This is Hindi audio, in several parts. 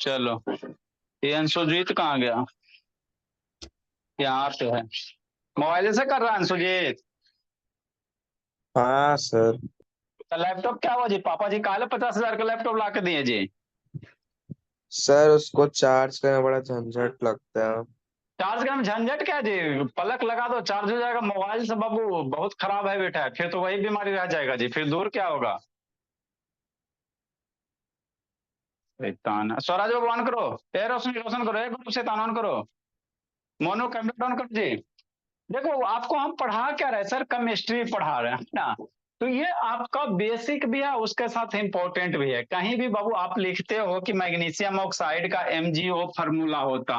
चलो, ये अंशुजीत कहाँ गया? यहाँ पे है। मोबाइल से कर रहा है अंशुजीत? हाँ सर। तो लैपटॉप क्या हुआ जी? पापा जी काले 50,000 का लैपटॉप ला के दिए जी। सर उसको चार्ज करने में बड़ा झंझट लगता है। चार्ज करने में झंझट क्या जी? पलक लगा दो, चार्ज हो जाएगा। मोबाइल से बाबू बहुत खराब है बेटा, फिर तो वही बीमारी रह जाएगा जी, फिर दूर क्या होगा? शैतान है। स्वराज बाबू ऑन करो। ए रोशन रोशन करो, एक ग्रुप शैतान ऑन करो। मोनो कैमरा ऑन करो जी। देखो आपको हम पढ़ा क्या रहे सर? केमिस्ट्री पढ़ा रहे हैं ना। तो ये आपका बेसिक भी है, उसके साथ इम्पोर्टेंट भी है। कहीं भी बाबू आप लिखते हो कि मैग्नीशियम ऑक्साइड का MgO फार्मूला होता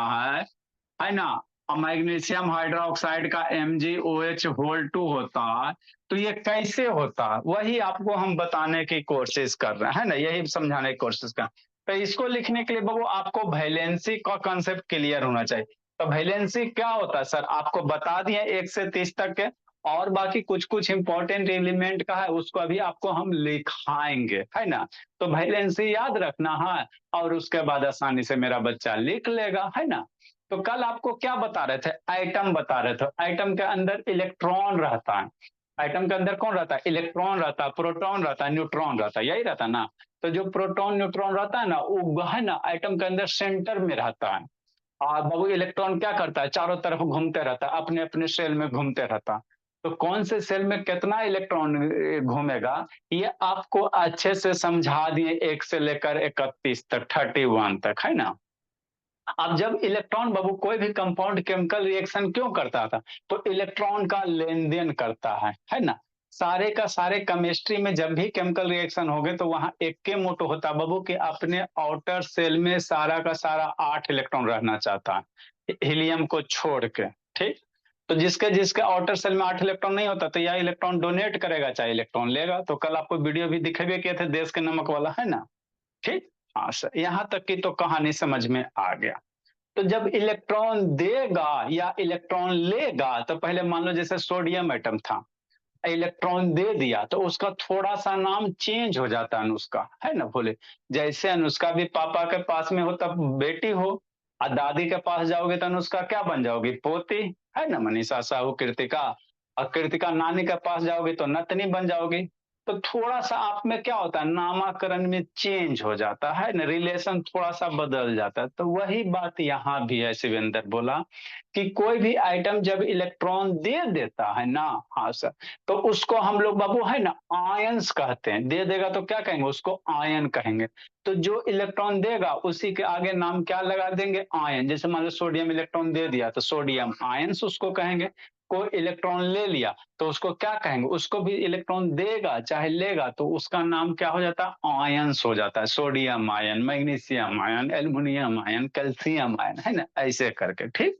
है ना, और मैग्नीशियम हाइड्रोक्साइड का MgOH होल 2 होता है, तो ये कैसे होता है वही आपको हम बताने की कोशिश कर रहे हैं, है ना, यही समझाने की कोशिश कर। तो इसको लिखने के लिए बाबू आपको वैलेंसी का कॉन्सेप्ट क्लियर होना चाहिए। तो वैलेंसी क्या होता है सर? आपको बता दिए 1 से 30 तक के, और बाकी कुछ कुछ इंपॉर्टेंट एलिमेंट का है, उसको अभी आपको हम लिखाएंगे, है ना। तो वैलेंसी याद रखना है, और उसके बाद आसानी से मेरा बच्चा लिख लेगा, है ना। तो कल आपको क्या बता रहे थे? एटम बता रहे थे। एटम के अंदर इलेक्ट्रॉन रहता है। एटम के अंदर कौन रहता है? इलेक्ट्रॉन रहता है, प्रोटॉन रहता है, न्यूट्रॉन रहता है, यही रहता है ना। तो जो प्रोटॉन न्यूट्रॉन रहता है ना, वो है ना एटम के अंदर सेंटर में रहता है। और बाबू इलेक्ट्रॉन क्या करता है? चारों तरफ घूमते रहता है, अपने अपने सेल में घूमते रहता है। तो कौन से सेल में कितना इलेक्ट्रॉन घूमेगा, ये आपको अच्छे से समझा दिए, 1 से लेकर 31 तक, 31 तक, है ना। अब जब इलेक्ट्रॉन बाबू कोई भी कंपाउंड केमिकल रिएक्शन क्यों करता था? तो इलेक्ट्रॉन का लेन देन करता है ना। सारे का सारे केमिस्ट्री में जब भी केमिकल रिएक्शन हो गए तो वहां एक के मोटो होता बाबू कि अपने आउटर सेल में सारा का सारा 8 इलेक्ट्रॉन रहना चाहता है, हीलियम को छोड़ के। ठीक। तो जिसके जिसके आउटर सेल में 8 इलेक्ट्रॉन नहीं होता, तो यह इलेक्ट्रॉन डोनेट करेगा चाहे इलेक्ट्रॉन लेगा। तो कल आपको वीडियो भी दिखेबे किए थे, देश के नमक वाला, है ना। ठीक। हाँ सर, यहाँ तक की तो कहानी समझ में आ गया। तो जब इलेक्ट्रॉन देगा या इलेक्ट्रॉन लेगा, तो पहले मान लो जैसे सोडियम एटम था, इलेक्ट्रॉन दे दिया तो उसका थोड़ा सा नाम चेंज हो जाता है, अनुष्का, है ना। बोले जैसे अनुष्का भी पापा के पास में हो तब बेटी हो, और दादी के पास जाओगे तो अनुष्का क्या बन जाओगी? पोती, है ना। मनीषा साहू, कृतिका, और कृतिका नानी के पास जाओगी तो नतनी बन जाओगी। तो थोड़ा सा आप में क्या होता है, नामाकरण में चेंज हो जाता है ना, रिलेशन थोड़ा सा बदल जाता है। तो वही बात यहाँ भी है, शिवेंद्र बोला कि कोई भी आइटम जब इलेक्ट्रॉन दे देता है ना, हाँ सर, तो उसको हम लोग बाबू है ना आयंस कहते हैं। दे देगा तो क्या कहेंगे? उसको आयन कहेंगे। तो जो इलेक्ट्रॉन देगा उसी के आगे नाम क्या लगा देंगे? आयन। जैसे मान लो सोडियम इलेक्ट्रॉन दे दिया तो सोडियम आयंस उसको कहेंगे। कोई इलेक्ट्रॉन ले लिया तो उसको क्या कहेंगे? उसको भी इलेक्ट्रॉन देगा चाहे लेगा तो उसका नाम क्या हो जाता है? आयंस हो जाता है। Sodium ion, magnesium ion, aluminium ion, calcium ion, है ना, ऐसे करके। ठीक।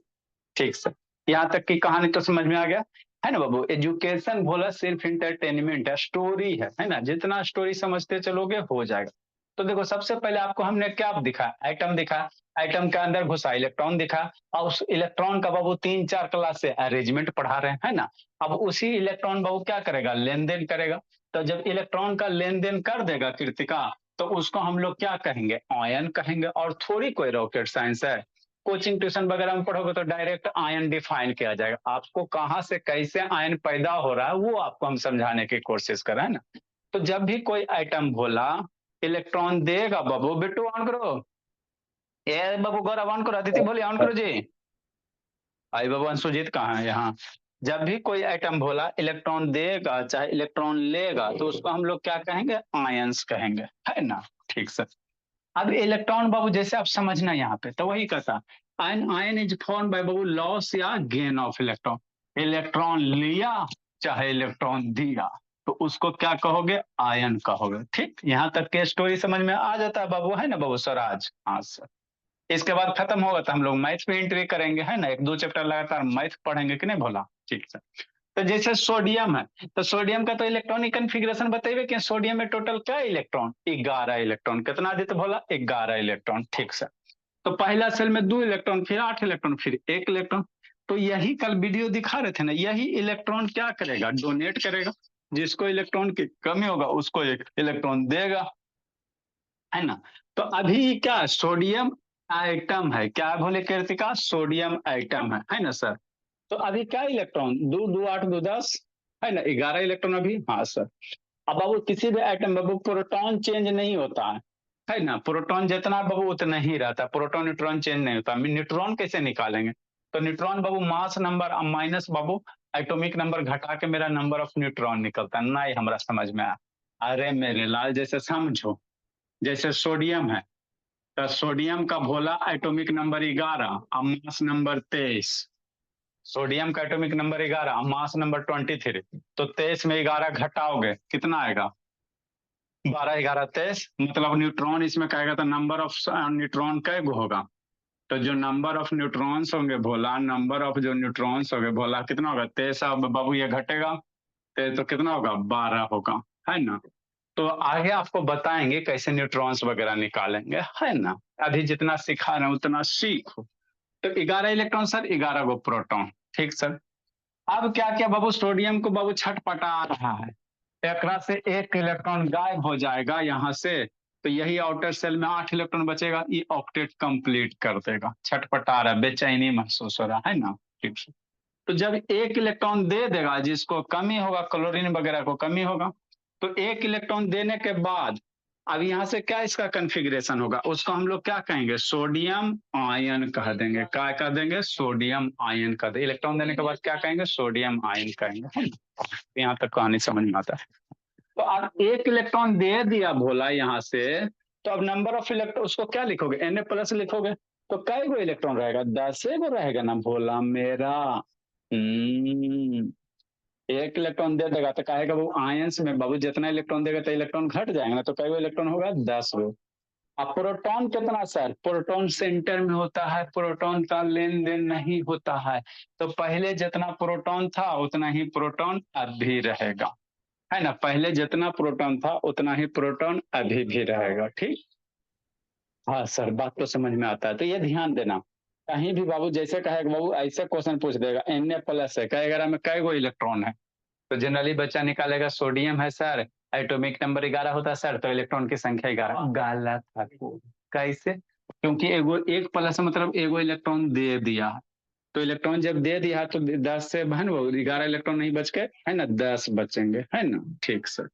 ठीक सर। यहाँ तक की कहानी तो समझ में आ गया, है ना बाबू। एजुकेशन बोला सिर्फ इंटरटेनमेंट है, स्टोरी है ना। जितना स्टोरी समझते चलोगे हो जाएगा। तो देखो सबसे पहले आपको हमने क्या दिखाया? एटम दिखाया। एटम के अंदर घुसा इलेक्ट्रॉन दिखा, और उस इलेक्ट्रॉन का बाबू 3 4 क्लास से अरेंजमेंट पढ़ा रहे हैं, है ना। अब उसी इलेक्ट्रॉन बाबू क्या करेगा? लेन देन करेगा। तो जब इलेक्ट्रॉन का लेन देन कर देगा कृतिका, तो उसको हम लोग क्या कहेंगे? आयन कहेंगे। और थोड़ी कोई रॉकेट साइंस है, कोचिंग ट्यूशन वगैरह में पढ़ोगे तो डायरेक्ट आयन डिफाइन किया जाएगा। आपको कहाँ से कैसे आयन पैदा हो रहा है वो आपको हम समझाने की कोशिश कर रहे हैं ना। तो जब भी कोई आइटम बोला इलेक्ट्रॉन देगा, बाबू बिट्टू ऑन करो, ए बाबू गौरव ऑन करो, अदिति बोलिए ऑन करो जी। आई बाबू अंशुजीत कहाँ है? यहाँ। जब भी कोई आइटम बोला इलेक्ट्रॉन देगा चाहे इलेक्ट्रॉन लेगा, तो उसको हम लोग क्या कहेंगे? आयंस कहेंगे, है ना। ठीक सर। अब इलेक्ट्रॉन बाबू जैसे आप समझना यहाँ पे, तो वही कहता ion, ion is form by Babu loss या गेन ऑफ इलेक्ट्रॉन। इलेक्ट्रॉन लिया चाहे इलेक्ट्रॉन दिया, तो उसको क्या कहोगे? आयन कहोगे। ठीक। यहाँ तक के स्टोरी समझ में आ जाता है बाबू, है ना बाबू स्वराज? हाँ सर। इसके बाद खत्म होगा तो हम लोग मैथ पे एंट्री करेंगे, है ना। 1 2 चैप्टर लगातार मैथ पढ़ेंगे कि नहीं भोला? ठीक सर। तो जैसे सोडियम है, तो सोडियम का तो इलेक्ट्रॉनिक कन्फिग्रेशन बताइए कि सोडियम में टोटल क्या इलेक्ट्रॉन? 11 इलेक्ट्रॉन। कितना आदित्य भोला? 11 इलेक्ट्रॉन। ठीक सर। तो पहला सेल में 2 इलेक्ट्रॉन, फिर 8 इलेक्ट्रॉन, फिर 1 इलेक्ट्रॉन। तो यही कल वीडियो दिखा रहे थे ना, यही इलेक्ट्रॉन क्या करेगा? डोनेट करेगा। जिसको इलेक्ट्रॉन की कमी होगा उसको 1 इलेक्ट्रॉन देगा। है ना। तो अभी क्या सोडियम आइटम है, क्या बोले कृतिका, सोडियम आइटम है ना सर। तो अभी क्या इलेक्ट्रॉन, दो दो आठ दो 10, है ना, 11 इलेक्ट्रॉन अभी, हाँ सर। अब बाबू किसी भी आइटम बाबू प्रोटॉन चेंज नहीं होता है ना, प्रोटॉन जितना बाबू उतना ही रहता है, प्रोटॉन न्यूट्रॉन चेंज नहीं होता। न्यूट्रॉन कैसे निकालेंगे, तो न्यूट्रॉन बाबू मास नंबर माइनस बाबू एटॉमिक नंबर घटा के मेरा नंबर ऑफ न्यूट्रॉन निकलता है, ना ही हमारा समझ में आया। अरे मेरे लाल, जैसे समझो, जैसे सोडियम है, तो सोडियम का भोला एटॉमिक नंबर 11 और मास नंबर 23। सोडियम का एटॉमिक नंबर 11, मास नंबर 23, तो 23 में 11 घटाओगे कितना आएगा, 12 11 23, मतलब न्यूट्रॉन इसमें कहेगा तो नंबर ऑफ न्यूट्रॉन कै गो होगा, तो जो नंबर ऑफ न्यूट्रॉन्स होंगे भोला, नंबर ऑफ जो न्यूट्रॉन्स होंगे भोला कितना होगा, 23। अब बाबू ये घटेगा तो कितना होगा, 12 होगा, है ना। तो आगे आपको बताएंगे कैसे न्यूट्रॉन्स वगैरह निकालेंगे, है ना। अभी जितना सिखा रहे हैं उतना सीखो। तो 11 इलेक्ट्रॉन सर, 11 गो प्रोटॉन, ठीक सर। अब क्या क्या बाबू, सोडियम को बाबू छटपटा रहा है, एकरा से एक इलेक्ट्रॉन गायब हो जाएगा यहाँ से, तो यही आउटर सेल में 8 इलेक्ट्रॉन बचेगा, ये ऑक्टेट कंप्लीट कर देगा, छटपटा रहा है, बेचैनी महसूस हो रहा है ना, ठीक है। तो जब एक इलेक्ट्रॉन दे देगा, जिसको कमी होगा, क्लोरीन वगैरह को कमी होगा, तो एक इलेक्ट्रॉन देने के बाद अब यहां से क्या इसका कन्फिग्रेशन होगा, उसको हम लोग क्या कहेंगे, सोडियम आयन कह देंगे, क्या कह देंगे, सोडियम आयन कह देंगे। इलेक्ट्रॉन देने के बाद क्या कहेंगे, सोडियम आयन कहेंगे, है ना। यहाँ तक कहानी समझ में आता है। तो अब एक इलेक्ट्रॉन दे दिया भोला यहाँ से, तो अब नंबर ऑफ इलेक्ट्रॉन उसको क्या लिखोगे, Na+ लिखोगे, तो कै गो इलेक्ट्रॉन रहेगा, 10 गो रहेगा ना भोला मेरा। हम्म, एक इलेक्ट्रॉन दे देगा तो कहेगा वो आयंस में बाबू जितना इलेक्ट्रॉन देगा तो इलेक्ट्रॉन घट जाएगा ना, तो कई गो इलेक्ट्रॉन होगा, 10 गो। अब प्रोटॉन कितना सर, प्रोटॉन सेंटर में होता है, प्रोटॉन का लेन देन नहीं होता है, तो पहले जितना प्रोटॉन था उतना ही प्रोटॉन अब भी रहेगा, है ना। पहले जितना प्रोटॉन था उतना ही प्रोटॉन अभी भी रहेगा, ठीक। हाँ सर, बात तो समझ में आता है। तो ये ध्यान देना, कहीं भी बाबू जैसे कहेगा बाबू ऐसे क्वेश्चन पूछ देगा, Na+ है, कहेगा में कै गो इलेक्ट्रॉन है, तो जनरली बच्चा निकालेगा सोडियम है सर, एटॉमिक नंबर 11 होता है सर, तो इलेक्ट्रॉन की संख्या 11। गलत है, कैसे, क्योंकि एगो एक प्लस मतलब एगो इलेक्ट्रॉन दे दिया, तो इलेक्ट्रॉन जब दे दिया तो 10 से बहन वो 11 इलेक्ट्रॉन नहीं बच के, है ना, 10 बचेंगे, है ना, ठीक सर।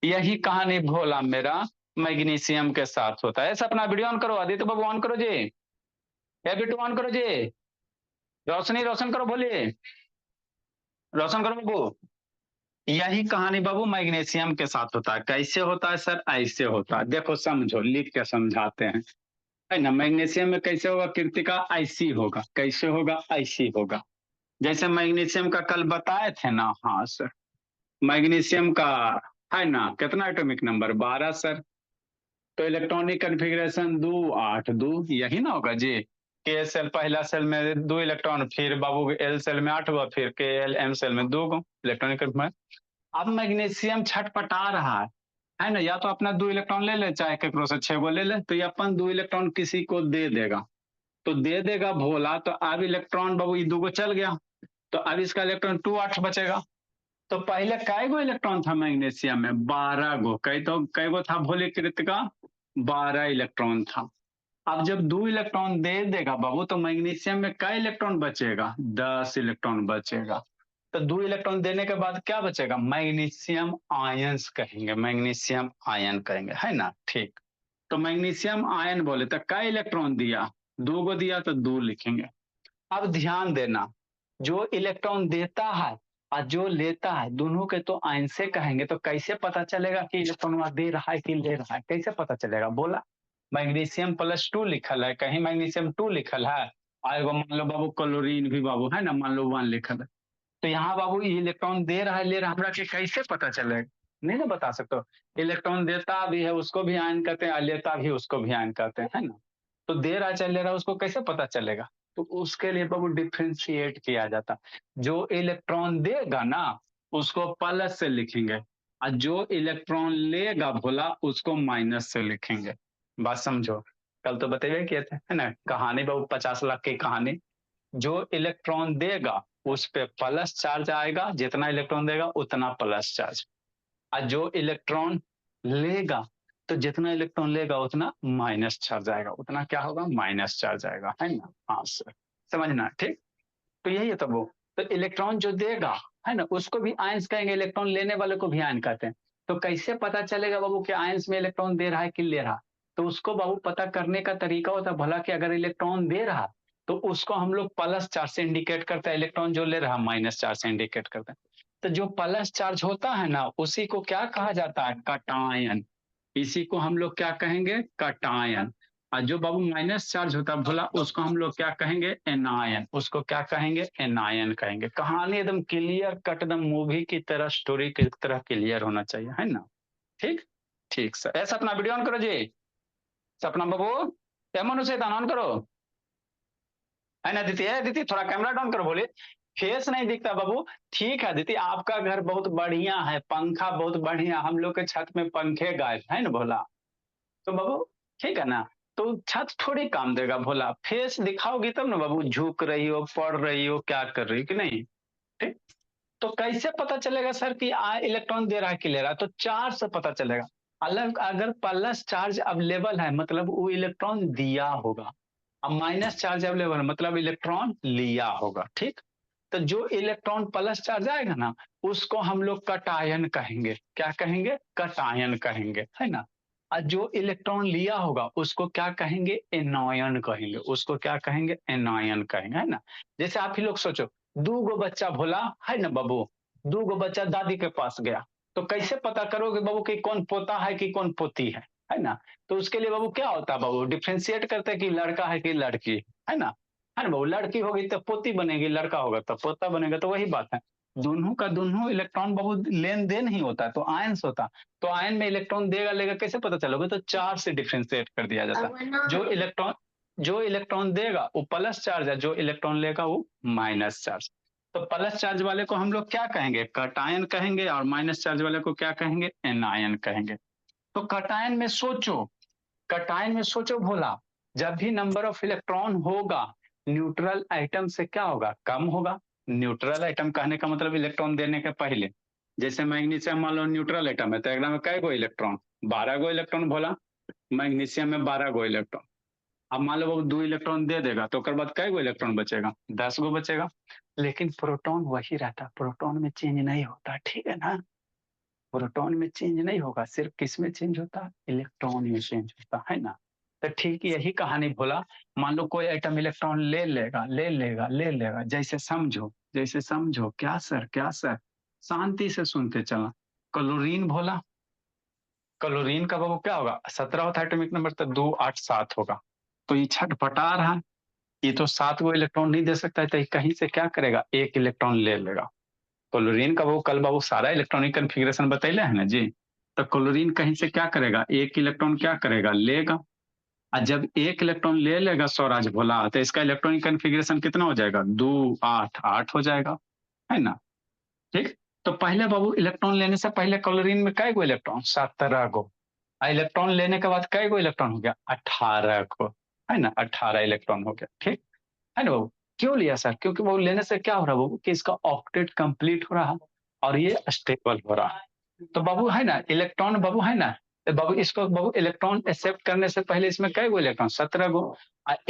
यही कहानी भोला मेरा मैग्नीशियम के साथ होता है। ऐसा अपना वीडियो ऑन करो, आदित्य बाबू ऑन करो जी, ये बिटू ऑन करो जी, रोशनी रोशन करो, बोलिए, रोशन करो बाबू। यही कहानी बाबू मैग्नीशियम के साथ होता है, कैसे होता है सर, ऐसे होता है, देखो समझो, लिख के समझाते हैं, है ना। मैग्नीशियम में कैसे होगा कृतिका, ऐसी होगा, कैसे होगा, ऐसी होगा, जैसे मैग्नीशियम का कल बताए थे ना, हाँ सर। मैग्नीशियम का है ना कितना एटॉमिक नंबर, 12 सर। तो इलेक्ट्रॉनिक कन्फिग्रेशन 2 8 2, यही ना होगा जी। के सेल पहला सेल में 2 इलेक्ट्रॉन, फिर बाबू एल सेल में 8 हुआ, फिर के एल एम सेल में 2 गो इलेक्ट्रॉनिक। अब मैग्नीशियम छटपटा रहा है ना, या तो अपना 2 इलेक्ट्रॉन ले ले, चाहे केकरो से 6 गो ले ले, तो ये अपन 2 इलेक्ट्रॉन किसी को दे देगा, तो दे देगा भोला, तो अब इलेक्ट्रॉन बाबू ये 2 गो चल गया, तो अब इसका इलेक्ट्रॉन 2 8 बचेगा। तो पहले कै गो इलेक्ट्रॉन था मैग्नीशियम में, 12 गो, कै गो था भोले कृत का, 12 इलेक्ट्रॉन था। अब जब 2 इलेक्ट्रॉन दे देगा बाबू, तो मैग्नीशियम में कै इलेक्ट्रॉन बचेगा, 10 इलेक्ट्रॉन बचेगा। तो 2 इलेक्ट्रॉन देने के बाद क्या बचेगा, मैग्नीशियम आयंस कहेंगे, मैग्नीशियम आयन कहेंगे, है ना, ठीक। तो मैग्नीशियम आयन बोले तो कै इलेक्ट्रॉन दिया, 2 गो दिया तो 2 लिखेंगे। अब ध्यान देना, जो इलेक्ट्रॉन देता है और जो लेता है, दोनों के तो आयन से कहेंगे, तो कैसे पता चलेगा कि इलेक्ट्रॉन दे रहा है कि ले रहा है, कैसे पता चलेगा, बोला। मैग्नीशियम +2 लिखल है, कहीं मैग्नीशियम 2 लिखल है, और एगो मान लो बाबू क्लोरीन भी बाबू, है ना, मान लो 1 लिखल है, तो यहाँ बाबू ये इलेक्ट्रॉन दे रहा है ले रहा है, हमरा के कैसे पता चलेगा, नहीं ना बता सकते हो। इलेक्ट्रॉन देता भी है उसको भी आयन कहते हैं, और लेता भी उसको भी आयन कहते हैं, है ना। तो दे रहा चल ले रहा उसको कैसे पता चलेगा, तो उसके लिए बाबू डिफ्रेंशिएट किया जाता, जो इलेक्ट्रॉन देगा ना उसको प्लस से लिखेंगे, और जो इलेक्ट्रॉन लेगा भोला उसको माइनस से लिखेंगे। बात समझो, कल तो बतेबे किए थे, है ना, कहानी बाबू 50 लाख की कहानी। जो इलेक्ट्रॉन देगा उस पे प्लस चार्ज आएगा, जितना इलेक्ट्रॉन देगा उतना प्लस चार्ज, और जो इलेक्ट्रॉन लेगा तो जितना इलेक्ट्रॉन लेगा उतना माइनस चार्ज आएगा, उतना क्या होगा, माइनस चार्ज आएगा, है ना। हाँ सर, समझना, ठीक। तो यही है तब वो, तो इलेक्ट्रॉन जो देगा, है ना, उसको भी आयंस कहेंगे, इलेक्ट्रॉन लेने वाले को भी आयन कहते हैं। तो कैसे पता चलेगा बाबू कि आयंस में इलेक्ट्रॉन दे रहा है कि ले रहा, तो उसको बाबू पता करने का तरीका होता है, भला कि अगर इलेक्ट्रॉन दे रहा तो उसको हम लोग प्लस चार्ज से इंडिकेट करते हैं, इलेक्ट्रॉन जो ले रहा माइनस चार्ज से इंडिकेट करते हैं। तो जो प्लस चार्ज होता है ना, उसी को क्या कहा जाता है, कटायन। इसी को हम लोग क्या कहेंगे, कटायन। और जो बाबू माइनस चार्ज होता है भोला, उसको हम लोग क्या कहेंगे, एनायन। उसको क्या कहेंगे, एनायन कहेंगे। कहानी एकदम क्लियर कट, एकदम मूवी की तरह, स्टोरी की तरह क्लियर होना चाहिए, है ना। ठीक, ठीक सर। ऐसा अपना वीडियो ऑन करो जी, सपना बाबू, एमन से ऑन करो, है ना। दीदी है, दीदी थोड़ा कैमरा डाउन करो, बोले फेस नहीं दिखता बाबू। ठीक है दीदी, आपका घर बहुत बढ़िया है, पंखा बहुत बढ़िया, हम लोग के छत में पंखे गायब है ना भोला, तो बाबू ठीक है ना। तो छत थोड़ी काम देगा भोला, फेस दिखाओगी तब ना बाबू, झुक रही हो, पढ़ रही हो, क्या कर रही हो कि नहीं, ठीक। तो कैसे पता चलेगा सर कि इलेक्ट्रॉन दे रहा है कि ले रहा है, तो चार्ज से पता चलेगा। अलग अगर प्लस चार्ज अवेलेबल है मतलब वो इलेक्ट्रॉन दिया होगा, अब माइनस चार्ज अवेलेबल है मतलब इलेक्ट्रॉन लिया होगा, ठीक। तो जो इलेक्ट्रॉन प्लस चार्ज आएगा ना, उसको हम लोग कटायन कहेंगे, क्या कहेंगे, कटायन कहेंगे, है ना। और जो इलेक्ट्रॉन लिया होगा उसको क्या कहेंगे, एनॉयन कहेंगे, उसको क्या कहेंगे, एनॉयन कहेंगे, है ना। जैसे आप ही लोग सोचो, दो गो बच्चा भोला, है ना बाबू, दो गो बच्चा दादी के पास गया, तो कैसे पता करोगे बाबू कि कौन पोता है कि कौन पोती है ना। तो उसके लिए बाबू क्या होता है बाबू, डिफ्रेंशिएट करते हैं कि लड़का है कि लड़की, है ना। है ना बाबू, लड़की होगी तो पोती बनेगी, लड़का होगा तो पोता बनेगा, तो वही बात है। दोनों का दोनों electron Babu lane then he होता है, तो आयंस होता। तो आयन में इलेक्ट्रॉन देगा लेगा कैसे पता चलोगे, तो चार्ज से डिफ्रेंशिएट कर दिया जाता है। जो इलेक्ट्रॉन देगा वो प्लस चार्ज है, जो इलेक्ट्रॉन लेगा वो माइनस चार्ज। तो प्लस चार्ज वाले को हम लोग क्या कहेंगे, कटायन कहेंगे, और माइनस चार्ज वाले को क्या कहेंगे, एनायन कहेंगे। तो कटायन में सोचो, कटायन में सोचो भोला, जब भी नंबर ऑफ इलेक्ट्रॉन होगा न्यूट्रल आइटम से क्या होगा, कम होगा। न्यूट्रल आइटम कहने का मतलब इलेक्ट्रॉन देने के पहले, जैसे मैग्नीशियम मान लो न्यूट्रल आइटम है, तो एकदम में कै गो इलेक्ट्रॉन, 12 गो इलेक्ट्रॉन भोला, मैग्नीशियम में 12 गो इलेक्ट्रॉन। अब मान लो वो 2 इलेक्ट्रॉन दे देगा तो उसके बाद कै गो इलेक्ट्रॉन बचेगा, 10 गो बचेगा। लेकिन प्रोटॉन वही रहता, प्रोटॉन में चेंज नहीं होता, ठीक है ना। प्रोटॉन में चेंज नहीं होगा, सिर्फ किस में चेंज होता है, इलेक्ट्रॉन में चेंज होता है ना। तो ठीक यही कहानी भोला, मान लो कोई एटम इलेक्ट्रॉन ले लेगा, ले लेगा, ले लेगा, जैसे समझो, जैसे समझो, क्या सर, क्या सर, शांति से सुनते चला। क्लोरीन भोला, क्लोरीन का बाबू क्या होगा, 17 होता है एटॉमिक नंबर, तो 2 8 7 होगा। तो ये छटपटा रहा है, ये तो 7 गो इलेक्ट्रॉन नहीं दे सकता है, तो ये कहीं से क्या करेगा, एक इलेक्ट्रॉन ले लेगा। क्लोरीन का वो कल बाबू सारा इलेक्ट्रॉनिक कन्फिग्रेशन बतैले है ना जी। तो क्लोरीन कहीं से क्या करेगा, एक इलेक्ट्रॉन क्या करेगा, लेगा। और जब एक इलेक्ट्रॉन ले लेगा स्वराज भोला, तो इसका इलेक्ट्रॉनिक कन्फिग्रेशन कितना हो जाएगा, 2 8 8 हो जाएगा, है ना। ठीक। तो पहले बाबू इलेक्ट्रॉन लेने से पहले क्लोरीन में कै गो इलेक्ट्रॉन, 17 गो। इलेक्ट्रॉन लेने के बाद कै गो इलेक्ट्रॉन हो गया, 18 को, है ना, 18 इलेक्ट्रॉन हो गया, ठीक है ना बाबू। क्यों लिया सर, क्योंकि वो लेने से क्या हो रहा है बाबू, कि इसका ऑक्टेट कंप्लीट हो रहा है और ये स्टेबल हो रहा है। तो बाबू है ना, इलेक्ट्रॉन बाबू है ना, तो बाबू इसको बाबू इलेक्ट्रॉन एक्सेप्ट करने से पहले इसमें कै गो इलेक्ट्रॉन, 17 गो।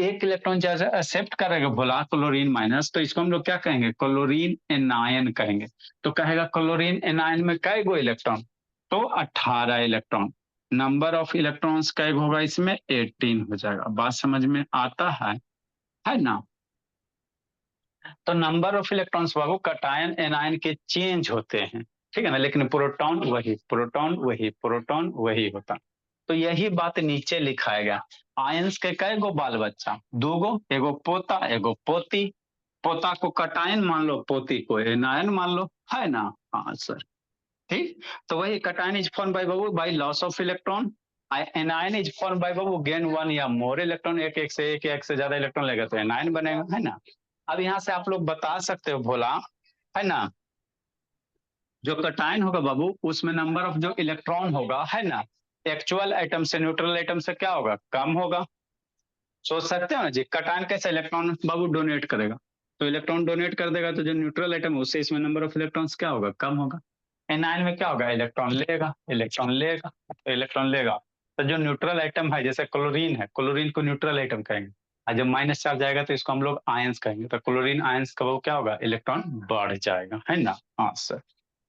एक इलेक्ट्रॉन जैसे एक्सेप्ट करेगा बोला क्लोरीन माइनस, तो इसको हम लोग क्या कहेंगे, क्लोरीन एनायन कहेंगे। तो कहेगा क्लोरीन एनायन में कै गो इलेक्ट्रॉन, तो 18 इलेक्ट्रॉन। नंबर ऑफ इलेक्ट्रॉन्स कै होगा इसमें, 18 हो जाएगा। बात समझ में आता है ना। तो number of electrons Babu cation anion के चेंज होते हैं, ठीक है ना, लेकिन प्रोटॉन वही, प्रोटॉन वही, प्रोटॉन वही होता। तो यही बात नीचे लिखाया गया। आयंस के कई गो बाल बच्चा, दो गो, एगो पोता एगो पोती। पोता को कटायन मान लो, पोती को एनायन मान लो, है ना। हाँ सर, ठीक। तो वही cation is form by Babu by loss of electron, anion is form by Babu gain one या मोर इलेक्ट्रॉन, एक से ज्यादा इलेक्ट्रॉन लेगा तो एनायन बनेगा, है ना। अब यहाँ से आप लोग बता सकते हो भोला, है ना, जो कटायन होगा बाबू उसमें नंबर ऑफ जो इलेक्ट्रॉन होगा, है ना, एक्चुअल आइटम से न्यूट्रल आइटम से क्या होगा, कम होगा। सोच सकते हो ना जी, कटायन कैसे इलेक्ट्रॉन बाबू डोनेट करेगा, तो इलेक्ट्रॉन डोनेट कर देगा, तो जो न्यूट्रल आइटम है उससे इसमें नंबर ऑफ इलेक्ट्रॉन्स क्या होगा, कम होगा। एनायन में क्या होगा, इलेक्ट्रॉन लेगा, इलेक्ट्रॉन लेगा, तो इलेक्ट्रॉन लेगा, तो जो न्यूट्रल आइटम है, जैसे क्लोरीन है, क्लोरीन को न्यूट्रल आइटम कहेंगे, और जब माइनस चार्ज आएगा तो इसको हम लोग आयंस कहेंगे। तो क्लोरीन आयंस का वो क्या होगा, इलेक्ट्रॉन बढ़ जाएगा, है ना। हाँ सर,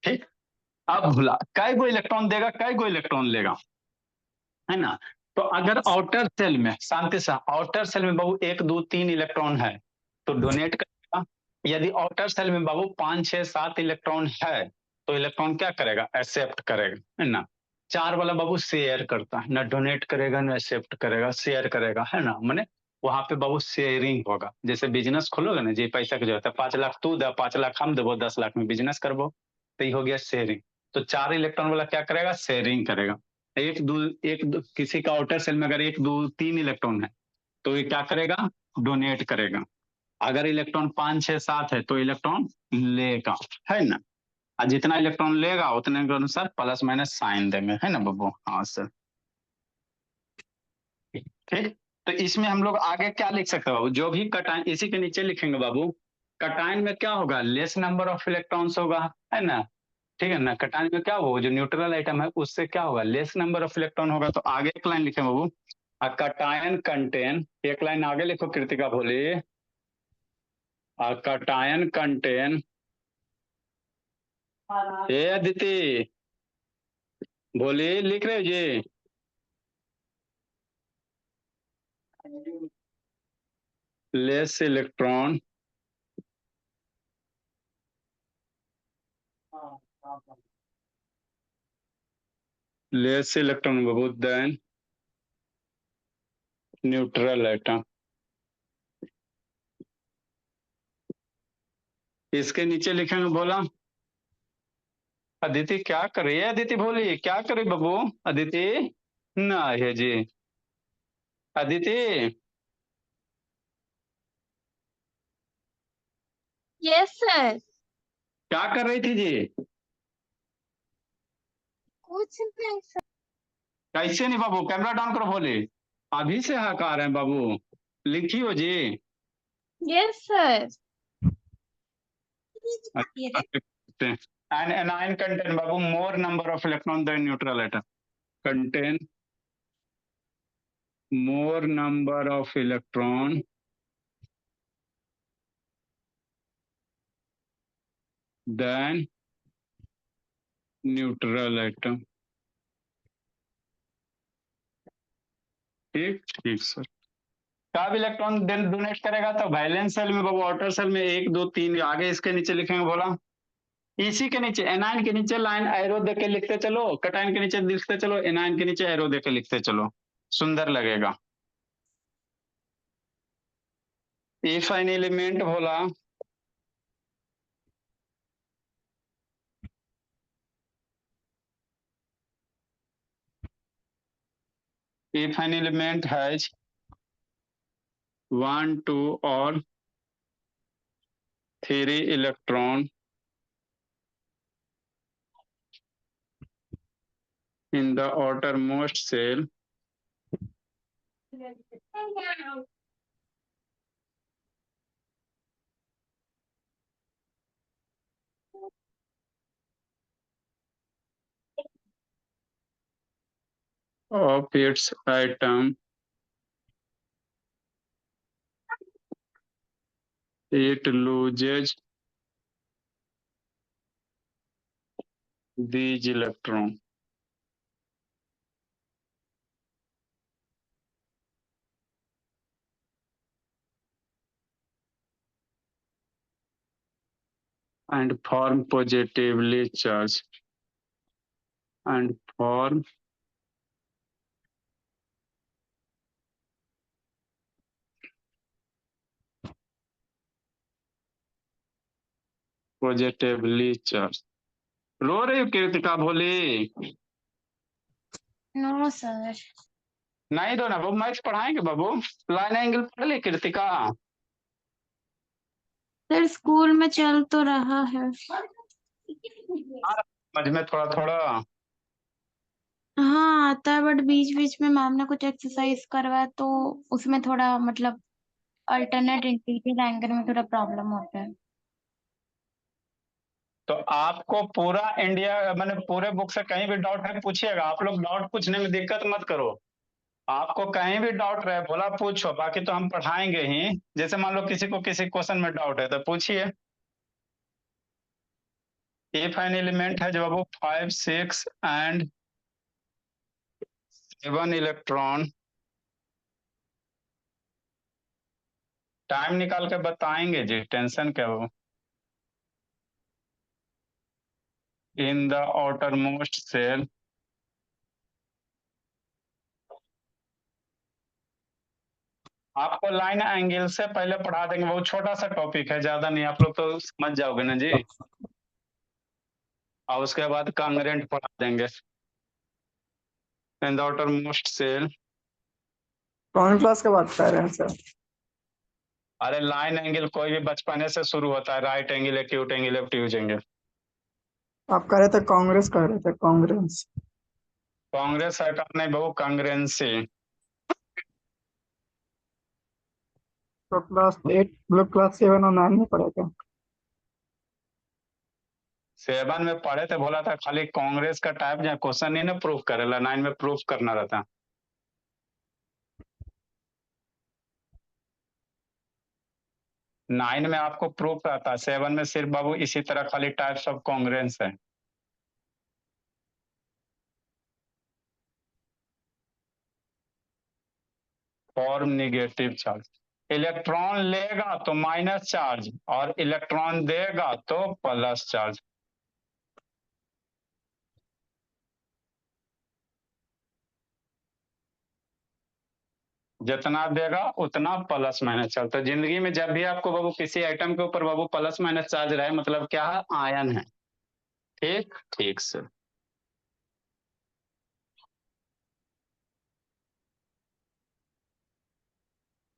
ठीक। अब भूला कै गो इलेक्ट्रॉन देगा, कै गो इलेक्ट्रॉन लेगा, है ना। तो अगर आउटर सेल में, शांति से, आउटर सेल में बाबू 1 2 3 इलेक्ट्रॉन है तो डोनेट करेगा। यदि आउटर सेल में बाबू 5 6 7 इलेक्ट्रॉन है तो इलेक्ट्रॉन क्या करेगा, एक्सेप्ट करेगा, है ना। 4 वाला बाबू शेयर करता है, ना डोनेट करेगा ना एक्सेप्ट करेगा, शेयर करेगा, है ना। माने वहां पे बाबू शेयरिंग होगा। जैसे बिजनेस खोलोगे ना, जी पैसा की जरूरत है, 5 लाख तू दे, 5 लाख हम देवो, 10 लाख में बिजनेस करबो, तो ये हो गया शेयरिंग। तो 4 इलेक्ट्रॉन वाला क्या करेगा, शेयरिंग करेगा। एक दो किसी का आउटर सेल में अगर 1 2 3 इलेक्ट्रॉन है तो ये क्या करेगा, डोनेट करेगा। अगर इलेक्ट्रॉन 5 6 7 है तो इलेक्ट्रॉन लेगा, है ना। और जितना इलेक्ट्रॉन लेगा उतने के अनुसार प्लस माइनस साइन देंगे, है ना बब्बू। हाँ सर, ठीक। तो इसमें हम लोग आगे क्या लिख सकते हैं बाबू, जो भी कटायन, इसी के नीचे लिखेंगे बाबू, कटायन में क्या होगा, लेस नंबर ऑफ इलेक्ट्रॉन्स होगा, है ना। ठीक है ना, कटायन में क्या होगा, जो न्यूट्रल आइटम है उससे क्या होगा, लेस नंबर ऑफ इलेक्ट्रॉन होगा। तो आगे एक लाइन लिखे बाबू, अ कटायन कंटेन, एक लाइन आगे लिखो कृतिका बोली, अ कटायन कंटेन, ये अदिति बोली लिख रहे हो जी, लेस इलेक्ट्रॉन लेस इलेक्ट्रॉन बाबू देन न्यूट्रल आइटम। इसके नीचे लिखेंगे, बोला अदिति क्या कर रही है, अदिति बोली क्या कर रही बाबू, अदिति ना है जी, अदिति यस सर। क्या कर रही थी जी, कुछ नहीं सर। कैसे नहीं बाबू, कैमरा डाउन करो बोले, अभी से हकार है बाबू, लिखियो जी। Yes sir. An anion contain babu more number of electron than neutral atom, contain more number of electron than neutral atom। ठीक ठीक सर। कब इलेक्ट्रॉन डोनेट करेगा, तो वैलेंस सेल में बाबू, आउटर सेल में 1 2 3, आगे इसके नीचे लिखेंगे, बोला इसी के नीचे एनायन के नीचे लाइन एरो दे के लिखते चलो, कटायन के नीचे लिखते चलो, एनायन के नीचे एरो दे के लिखते चलो, सुंदर लगेगा। इफ एन एलिमेंट बोला, if an element has 1 2 or 3 electron in the outermost shell, of its atom, it loses these electrons and form positively charged and form positively charged। रो रही हो कृतिका भोली, नो सर। नहीं दो ना बाबू, मैथ्स पढ़ाएंगे बाबू, लाइन एंगल पढ़ ली कृतिका। सर स्कूल में चल तो रहा है। समझ में थोड़ा थोड़ा। हाँ आता है, बट बीच बीच में मैम ने कुछ एक्सरसाइज करवाया तो उसमें थोड़ा मतलब अल्टरनेट इंटीग्रल एंगल में थोड़ा प्रॉब्लम होता है। तो आपको पूरा इंडिया मैंने पूरे बुक से कहीं भी डाउट है पूछिएगा। आप लोग डाउट पूछने में दिक्कत मत करो। आपको कहीं भी डाउट रहे बोला पूछो, बाकी तो हम पढ़ाएंगे ही। जैसे मान लो किसी को किसी क्वेश्चन में डाउट है तो पूछिए। इफ एन एलिमेंट है जो वो 5, 6 एंड 7 इलेक्ट्रॉन, टाइम निकाल के बताएंगे जी, टेंशन क्या हो। In the outermost cell, आपको लाइन एंगल से पहले पढ़ा देंगे। बहुत छोटा सा टॉपिक है, ज्यादा नहीं, आप लोग तो समझ जाओगे ना जी। और उसके बाद कांग्रेंट पढ़ा देंगे। In the outermost cell, कौन क्लास का बात कर रहे हैं सर? अरे लाइन एंगल कोई भी बचपने से शुरू होता है, right angle, acute angle, obtuse angle. आप कह रहे थे कांग्रेस, कह रहे थे कांग्रेस। कांग्रेस सरकार ने बहु कांग्रेंसी। तो क्लास 8 लोग क्लास 7 और 9 में पढ़े थे। 7 में पढ़े थे, बोला था खाली कांग्रेस का टाइप जो क्वेश्चन नहीं ना प्रूफ करेला, 9 में प्रूफ करना रहता। नाइन में आपको प्रूफ रहता है, 7 में सिर्फ बाबू इसी तरह खाली टाइप्स ऑफ कांग्रेंस है। फॉर्म निगेटिव चार्ज, इलेक्ट्रॉन लेगा तो माइनस चार्ज और इलेक्ट्रॉन देगा तो प्लस चार्ज। जितना देगा उतना प्लस माइनस चार्ज। तो जिंदगी में जब भी आपको बाबू किसी आइटम के ऊपर बाबू प्लस माइनस चार्ज रहे, मतलब क्या है, आयन है। ठीक ठीक सर।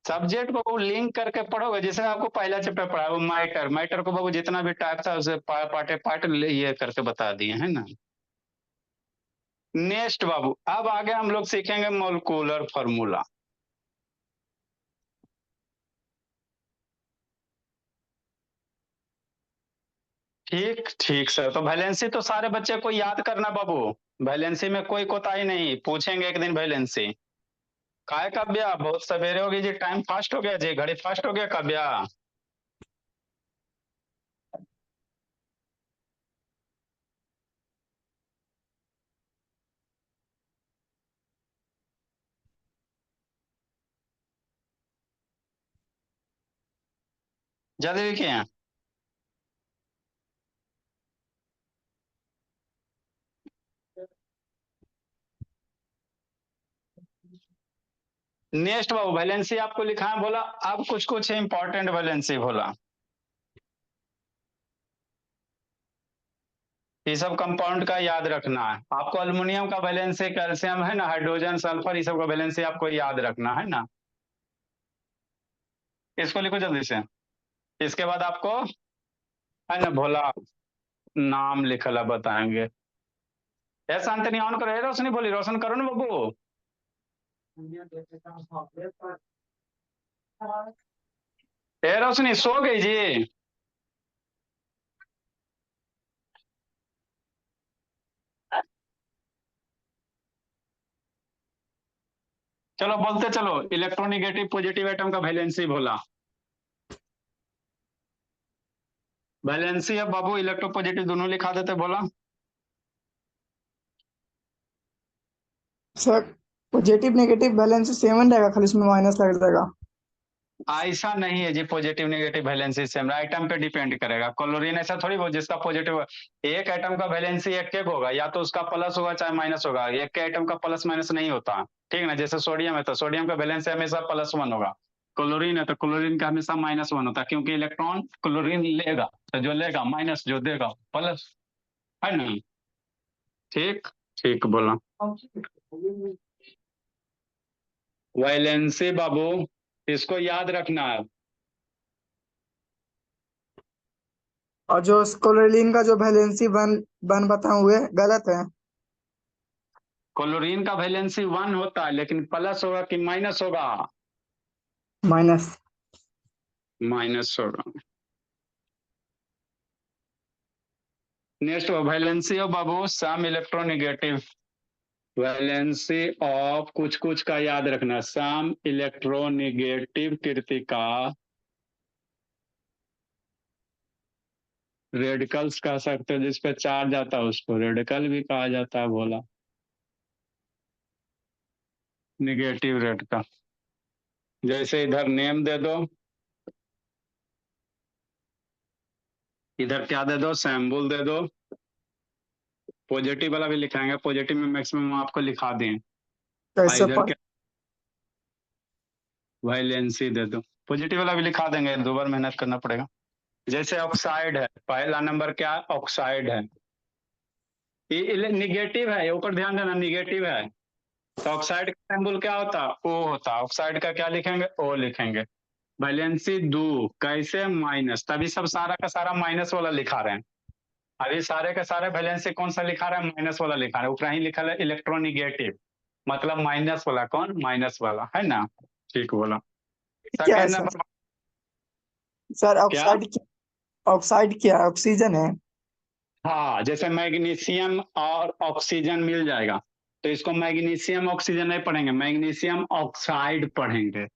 सब्जेक्ट को बाबू लिंक करके पढ़ोगे, जैसे आपको पहला चैप्टर पढ़ा वो मैटर, मैटर को बाबू जितना भी टाइप था उसे पार्टे पार्ट ये करके बता दिए है ना। नेक्स्ट बाबू, अब आगे हम लोग सीखेंगे मोलकुलर फॉर्मूला। ठीक ठीक सर। तो वैलेंसी तो सारे बच्चे को याद करना बाबू, वैलेंसी में कोई कोताही नहीं, पूछेंगे एक दिन वैलेंसी। काय काव्या, बहुत सवेरे हो गई जी, टाइम फास्ट हो गया जी, घड़ी फास्ट हो गया काव्या। जल्दी लिखिए। नेक्स्ट बाबू, वैलेंसी आपको लिखा है बोला, अब कुछ कुछ इंपॉर्टेंट वैलेंसी बोला। ये सब कंपाउंड का याद रखना है आपको। अल्युमिनियम का वैलेंसी कैल्शियम है ना, हाइड्रोजन सल्फर, ये सब का वैलेंसी आपको याद रखना है ना। इसको लिखो जल्दी से। इसके बाद आपको है ना भोला नाम लिखला बताएंगे। ए शांतनी ऑन करो, ए रोशनी बोली, रोशन करो ना बाबू। ए रोशनी सो गई जी। चलो बोलते चलो, इलेक्ट्रोनिगेटिव पॉजिटिव एटम का वैलेंसी बोला। वैलेंसी अब बाबू इलेक्ट्रोपॉजिटिव दोनों लिखा देते बोला। Sir positive negative balance same रहेगा, खाली उसमें माइनस लग जाएगा। ऐसा नहीं है जी, positive negative valency same atom पे डिपेंड करेगा। क्लोरीन ऐसा थोड़ी हो जिसका पॉजिटिव, एक एटम का वैलेंसी एक एक होगा, या तो उसका प्लस होगा चाहे माइनस होगा, एक के एटम का प्लस माइनस नहीं होता। ठीक ना, जैसे सोडियम है तो सोडियम का वैलेंसी हमेशा +1 होगा। क्लोरीन है तो क्लोरीन का हमेशा -1 होता है, क्योंकि इलेक्ट्रॉन क्लोरीन लेगा तो जो लेगा माइनस, जो देगा प्लस, है ना। ठीक ठीक बोला। वैलेंसी बाबू इसको याद रखना है। और जो क्लोरीन का जो वैलेंसी वन वन बताए हुए गलत है। क्लोरीन का वैलेंसी 1 होता है, लेकिन प्लस होगा कि माइनस होगा? माइनस। माइनस होगा। नेक्स्ट वैलेंसी ऑफ बाबू सम इलेक्ट्रोनेगेटिव, वैलेंसी ऑफ कुछ कुछ का याद रखना, सम इलेक्ट्रोनेगेटिव कृतिका रेडिकल्स कह सकते हो, जिसपे चार्ज आता है उसको रेडिकल भी कहा जाता है भोला, निगेटिव रेडिकल। जैसे इधर नेम दे दो, इधर क्या दे दो, सैम्बल दे दो, पॉजिटिव वाला भी लिखाएंगे, पॉजिटिव में मैक्सिमम आपको लिखा दें। कैसे इधर पढ़ क्या वाइलेंसी दे दो, पॉजिटिव वाला भी लिखा देंगे, 2 बार मेहनत करना पड़ेगा। जैसे ऑक्साइड है, पहला नंबर क्या ऑक्साइड है, ये निगेटिव है, ऊपर ध्यान देना निगेटिव है, तो ऑक्साइड का सिंबल क्या होता है, ओ होता है, ऑक्साइड का क्या लिखेंगे, ओ लिखेंगे। वैलेंसी 2 कैसे माइनस, तभी सब सारा का सारा माइनस वाला लिखा रहे हैं, अभी सारे के सारे वैलेंसी कौन सा लिखा रहे हैं, माइनस वाला लिखा रहे हैं, ऊपर ही लिखा है इलेक्ट्रोनिगेटिव, मतलब माइनस वाला, कौन माइनस वाला है ना, ठीक बोला। क्या है सेकेंड सर? नंबर सर क्या, ऑक्साइड क्या है? ऑक्सीजन है? हाँ जैसे मैग्नीशियम और ऑक्सीजन मिल जाएगा, तो इसको मैग्नीशियम ऑक्सीजन नहीं पढ़ेंगे, मैग्नीशियम ऑक्साइड पढ़ेंगे,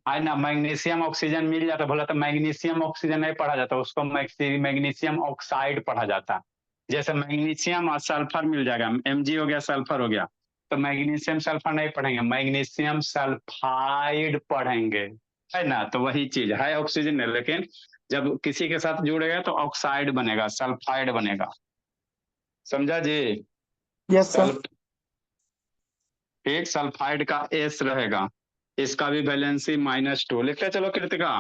है ना। मैग्नीशियम ऑक्सीजन मिल जाता बोला, तो मैग्नीशियम ऑक्सीजन नहीं पढ़ा जाता, उसको मैग्नीशियम ऑक्साइड पढ़ा जाता। जैसे मैग्नीशियम और सल्फर मिल जाएगा, Mg हो गया, सल्फर हो गया, तो मैग्नीशियम सल्फर नहीं पढ़ेंगे, मैग्नीशियम सल्फाइड पढ़ेंगे, है ना। तो वही चीज है, ऑक्सीजन है, लेकिन जब किसी के साथ जुड़ेगा तो ऑक्साइड बनेगा, सल्फाइड बनेगा, समझा जी। Yes sir. सल्फ एक सल्फाइड का एस रहेगा, इसका भी वैलेंसी -2 लिखते चलो कृतिका।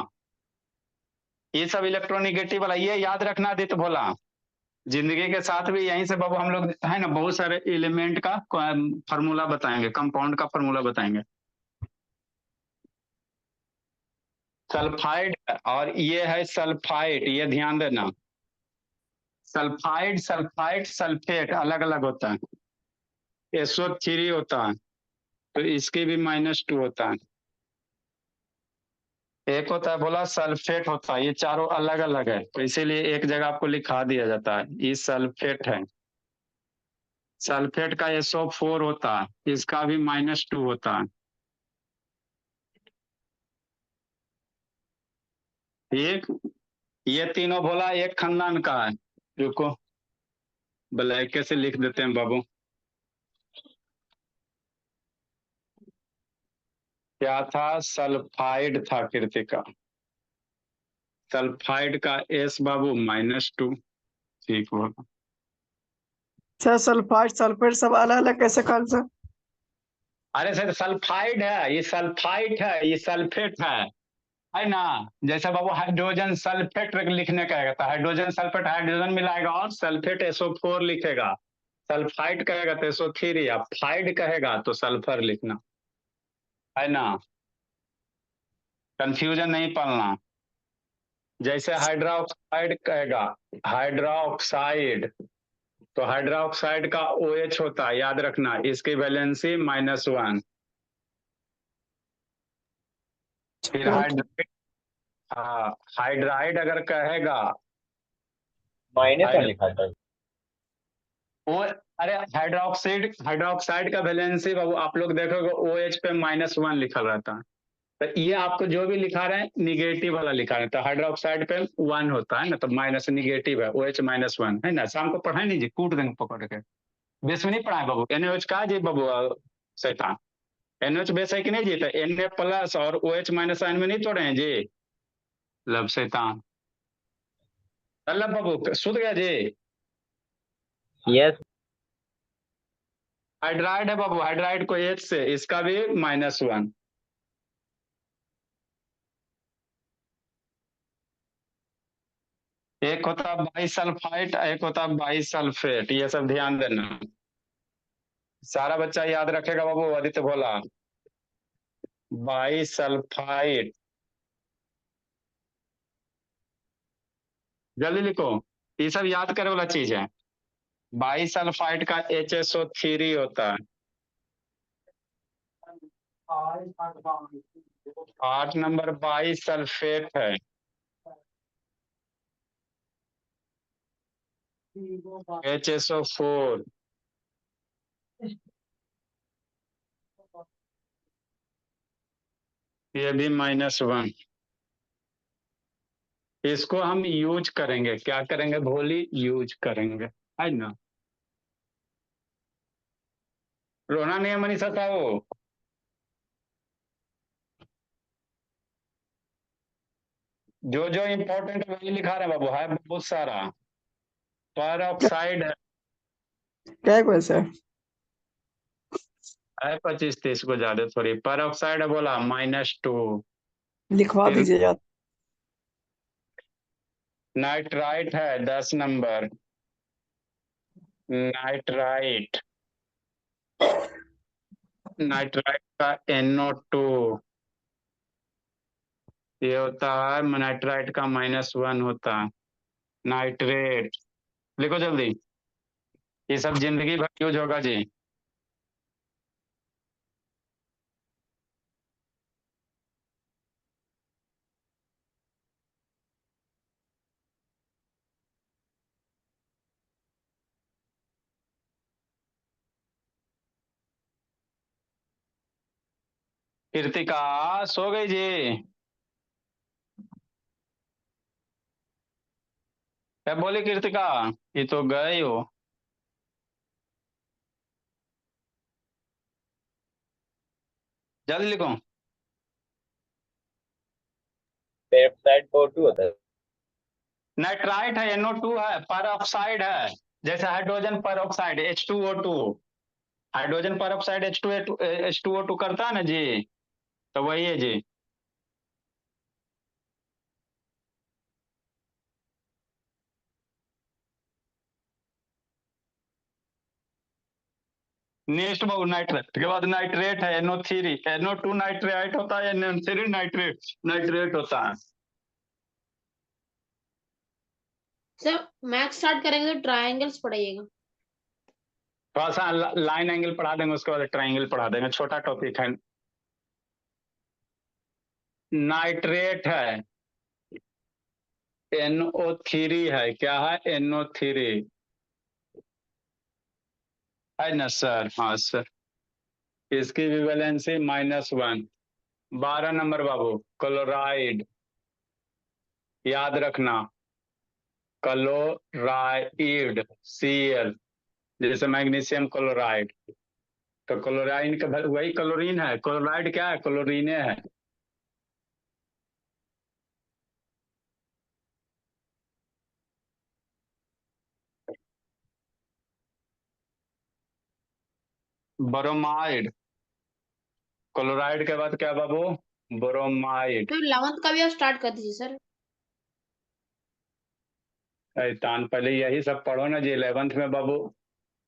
ये सब इलेक्ट्रोनिगेटिव वाला ये याद रखना आदित्य भोला, जिंदगी के साथ भी यहीं से बाबू हम लोग है ना बहुत सारे एलिमेंट का फॉर्मूला बताएंगे, कंपाउंड का फॉर्मूला बताएंगे। सल्फाइड और ये है सल्फाइड, ये ध्यान देना, सल्फाइड सल्फाइड सल्फेट अलग अलग होता है, SO3 होता है, तो इसकी भी -2 होता है, एक होता है बोला सल्फेट होता है, ये चारों अलग अलग है, तो इसीलिए एक जगह आपको लिखा दिया जाता है, ये सल्फेट है। सल्फेट का SO4 होता है, इसका भी -2 होता है। एक ये तीनों बोला एक खानदान का है, रुको ब्लैक से लिख देते हैं बाबू, क्या था, सल्फाइड था कृतिका, सल्फाइड का S बाबू -2, ठीक होगा। सर सल्फाइड सल्फेट सब अलग अलग कैसे कर सर? अरे सर सल्फाइड है, ये सल्फाइड है, ये सल्फेट है ना। जैसे बाबू हाइड्रोजन सल्फेट लिखने का है, तो हाइड्रोजन सल्फेट हाइड्रोजन मिलाएगा और सल्फेट SO4 लिखेगा, सल्फाइड कहेगा तो SO3, या फाइड कहेगा तो सल्फर लिखना, है ना, कंफ्यूजन नहीं पालना। जैसे हाइड्रोक्साइड कहेगा, हाइड्रोक्साइड, तो हाइड्रोक्साइड का OH होता है, याद रखना, इसकी वैलेंसी -1। फिर हाइड्राइड, हाँ हाइड्राइड अगर कहेगा, मायने क्या हाइड लिखा था? ओ अरे हाइड्रोक्साइड, हाइड्रोक्साइड का वैलेंसी बाबू आप लोग देखोगे OH पे -1 लिखा रहता है, तो ये आपको जो भी लिखा रहे हैं निगेटिव वाला लिखा रहे हैं, तो हाइड्रोक्साइड पे 1 होता है ना, तो माइनस निगेटिव है, OH -1 है ना। शाम को पढ़ाए नहीं जी, कूट देंगे पकड़ के, बेस में नहीं पढ़ाए बाबू, NaOH का जी बाबू शैतान, NaOH बेस है कि नहीं जी, तो Na+ और OH- में नहीं तोड़े हैं जी, लब शैतान, अल्लाह बाबू सुध गया जी। यस। हाइड्राइड है बाबू, हाइड्राइड को H से, इसका भी -1। एक होता है बाइसल्फाइट, एक होता है बाइसल्फेट, ये सब ध्यान देना, सारा बच्चा याद रखेगा बाबू, आदित्य भोला। बाइसल्फाइट, जल्दी लिखो, ये सब याद करे वाला चीज है। बाइसल्फाइट का HSO3 होता है। 8 नंबर बाइसल्फेट है, HSO4 ये भी -1। इसको हम यूज करेंगे, क्या करेंगे भोली, यूज करेंगे, है ना। रोना नहीं है मनीषा साहब, जो जो इम्पोर्टेंट वही लिखा रहे बाबू, है बहुत सारा। पर ऑक्साइड क्या है वैसे? है 25-30 को ज्यादा थोड़ी। पर ऑक्साइड बोला -2। लिखवा फिर दीजिए यार। नाइट्राइट है 10 नंबर, नाइट्राइट, नाइट्राइट का NO2 ये होता है, नाइट्राइट का -1 होता है। नाइट्रेट लिखो जल्दी, ये सब जिंदगी भर यूज होगा जी। कृतिका सो गई जी, क्या बोली कृतिका, ये तो गए हो। जल्दी लिखो। पेरोक्साइड O2 होता है। नाइट्राइट है, NO2 है, पर ऑक्साइड है, जैसे हाइड्रोजन पर ऑक्साइड H2O2, हाइड्रोजन पर ऑक्साइड H2O2 करता है ना जी, तो वही है जी। नेक्स्ट बाबू नाइट्रेट के बाद नाइट्रेट है NO3, NO2 नाइट्रेट होता है, NO3 नाइट्रेट नाइट्रेट होता है। सर मैथ्स स्टार्ट करेंगे तो ट्रायंगल्स पढ़ाइएगा। थोड़ा सा लाइन एंगल पढ़ा देंगे, उसके बाद ट्राइंगल पढ़ा देंगे, छोटा टॉपिक है। नाइट्रेट है, NO3 है, क्या है NO3 है ना सर, हाँ सर। इसकी भी वैलेंसी -1। 12 नंबर बाबू क्लोराइड, याद रखना क्लोराइड Cl, जैसे मैग्नीशियम क्लोराइड, तो क्लोराइन का वही क्लोरीन है, क्लोराइड क्या है, क्लोरीने है। ब्रोमाइड, क्लोराइड के बाद क्या बाबू, ब्रोमाइड। तो 11th का भी आप स्टार्ट कर दीजिए सर। तान पहले यही सब पढ़ो ना जी, 11th में बाबू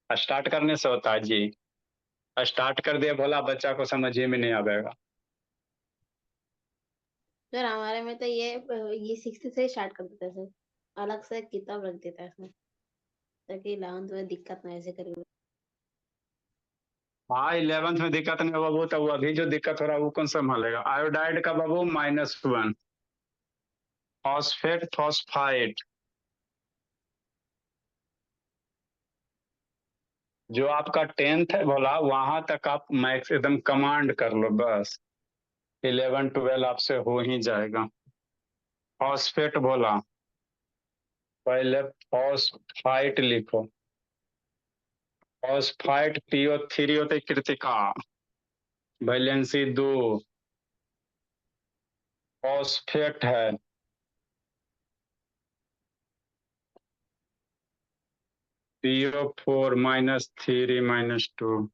स्टार्ट करने से होता है जी, स्टार्ट कर दिया भोला बच्चा को समझ ही में नहीं आएगा। सर हमारे में तो ये 6th से स्टार्ट कर देता है सर, अलग से किताब रख देता है इसमें, ताकि 11th में दिक्कत ना ऐसे करेगा। हाँ 11th में दिक्कत नहीं होगा, वो तो अभी जो दिक्कत हो रहा है वो कौन संभालेगा। आयोडाइड का बाबू -1। फॉस्फेट फॉस्फाइट, जो आपका 10th है भोला वहां तक आप मैक्स एकदम कमांड कर लो बस, 11 12 आपसे हो ही जाएगा। फॉस्फेट बोला, पहले फॉस्फाइट लिखो, फॉस्फाइट PO3 होते कृतिका, वैलेंसी 2। फॉस्फेट है PO4 -3 -2।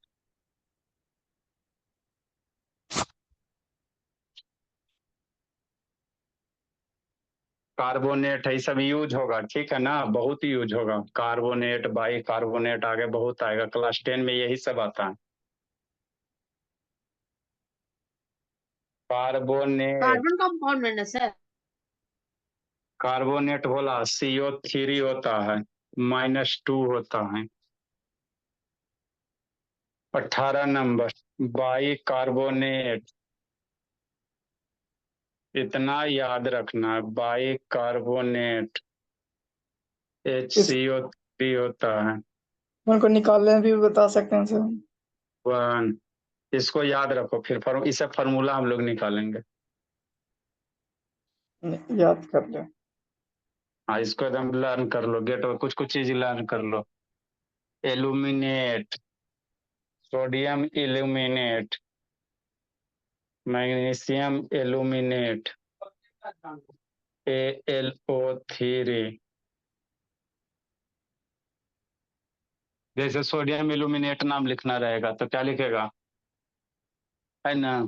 कार्बोनेट है, ये सब यूज होगा, ठीक है ना, बहुत यूज होगा। कार्बोनेट बाई कार्बोनेट आगे बहुत आएगा, क्लास 10 में यही सब आता है। कार्बोनेट, कार्बन कंपाउंड है ना सर। कार्बोनेट बोला CO3 होता है, -2 होता है। 18 नंबर बाई कार्बोनेट, इतना याद रखना, बाई कार्बोनेट इस HCO टी होता है उनको निकालने में भी बता सकते हैं सर। 1। इसको याद रखो, फिर इसे फॉर्मूला हम लोग निकालेंगे। याद कर ले। हाँ, इसको एकदम लर्न कर लो, गेट कुछ कुछ चीज लर्न कर लो। Aluminate, sodium aluminate, magnesium aluminate, AlO3। जैसे सोडियम इल्यूमिनेट नाम लिखना रहेगा तो क्या लिखेगा, है ना,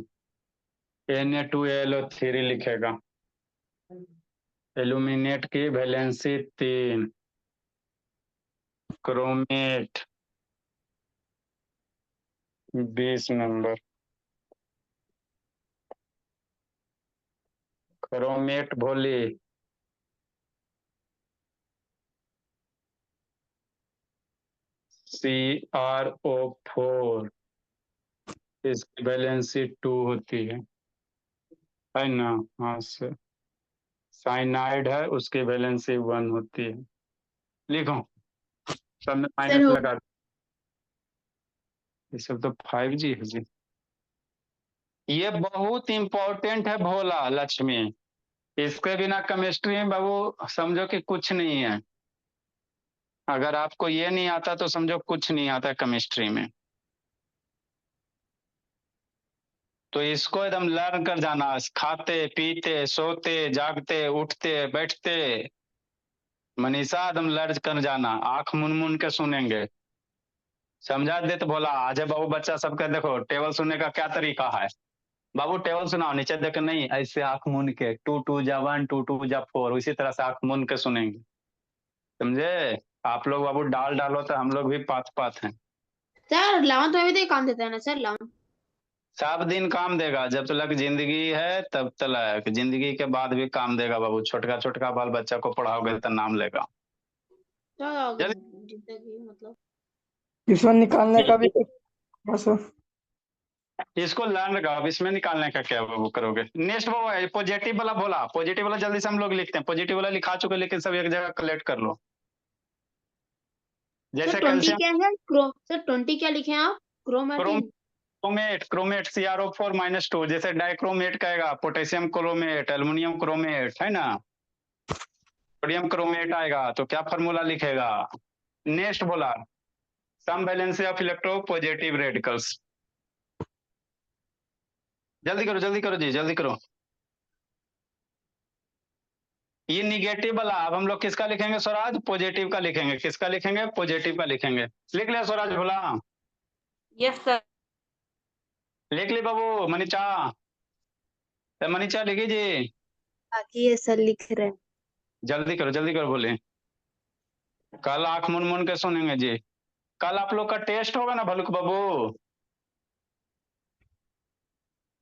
Na2AlO3 लिखेगा। एल्यूमिनेट की वैलेंसी 3, क्रोमेट 20 नंबर, क्रोमेट भोली CrO4, इसकी वैलेंसी 2 होती है ना। हाँ से साइनाइड है, उसकी वैलेंसी 1 होती है। लिखो, सब में सर माइनस हो लगा दो। ये सब तो 5G है जी। ये बहुत इंपॉर्टेंट है भोला लक्ष्मी, इसके बिना केमिस्ट्री में बाबू समझो कि कुछ नहीं है। अगर आपको ये नहीं आता तो समझो कुछ नहीं आता केमिस्ट्री में। तो इसको एकदम लर्न कर जाना, खाते पीते सोते जागते उठते बैठते मनीषा एकदम लर्न कर जाना, आंख मुन मुन के सुनेंगे। समझा दे तो बोला आज बाबू बच्चा सबके देखो टेबल सुनने का क्या तरीका है। बाबू टेबल सुनाओ, नीचे देख नहीं, ऐसे आंख मुन के 2 2 जा 1 2 2 जा 4, उसी तरह से आंख मुन के सुनेंगे। समझे। आप लोग बाबू डाल डालो तो हम लोग भी पात पात हैं। सर 11th में भी तो ये काम देता है ना सर 11th। सब दिन काम देगा, जब तक जिंदगी है तब तक। जिंदगी के बाद भी काम देगा बाबू, छोटका छोटका बाल बच्चा को पढ़ाओगे तो नाम लेगा। तो जल्दी जिंदगी मतलब इसमें निकालने का भी बस। इसको लर्न का, अब इसमें निकालने का क्या बाबू करोगे। नेक्स्ट बाबू पॉजिटिव वाला बोला, पॉजिटिव वाला जल्दी से हम लोग लिखते हैं। पॉजिटिव वाला लिखा चुके लेकिन सब एक जगह कलेक्ट कर लो। सर जैसे 20 कैल्शियम, क्या है सर 20 क्या लिखे हैं आप? क्रोमेटिन। क्रोमेट क्रोमेट CrO4-2, जैसे डाइक्रोमेट कहेगा, पोटेशियम क्रोमेट, एल्युमिनियम क्रोमेट, है ना। सोडियम क्रोमेट आएगा तो क्या फॉर्मूला लिखेगा। नेक्स्ट बोला sum valency of electro positive radicals. जल्दी करो जी, जल्दी करो। ये निगेटिव वाला अब हम लोग किसका लिखेंगे स्वराज, पॉजिटिव का लिखेंगे। किसका लिखेंगे, पॉजिटिव का लिखेंगे। लिख लिया स्वराज भोला, यस सर। लिख ली बाबू। मनीषा, मनीषा लिखी जी, बाकी ये सर लिख रहे हैं। जल्दी करो बोले। कल आंख मुन मुन के सुनेंगे जी। कल आप लोग का टेस्ट होगा ना भलुक बाबू,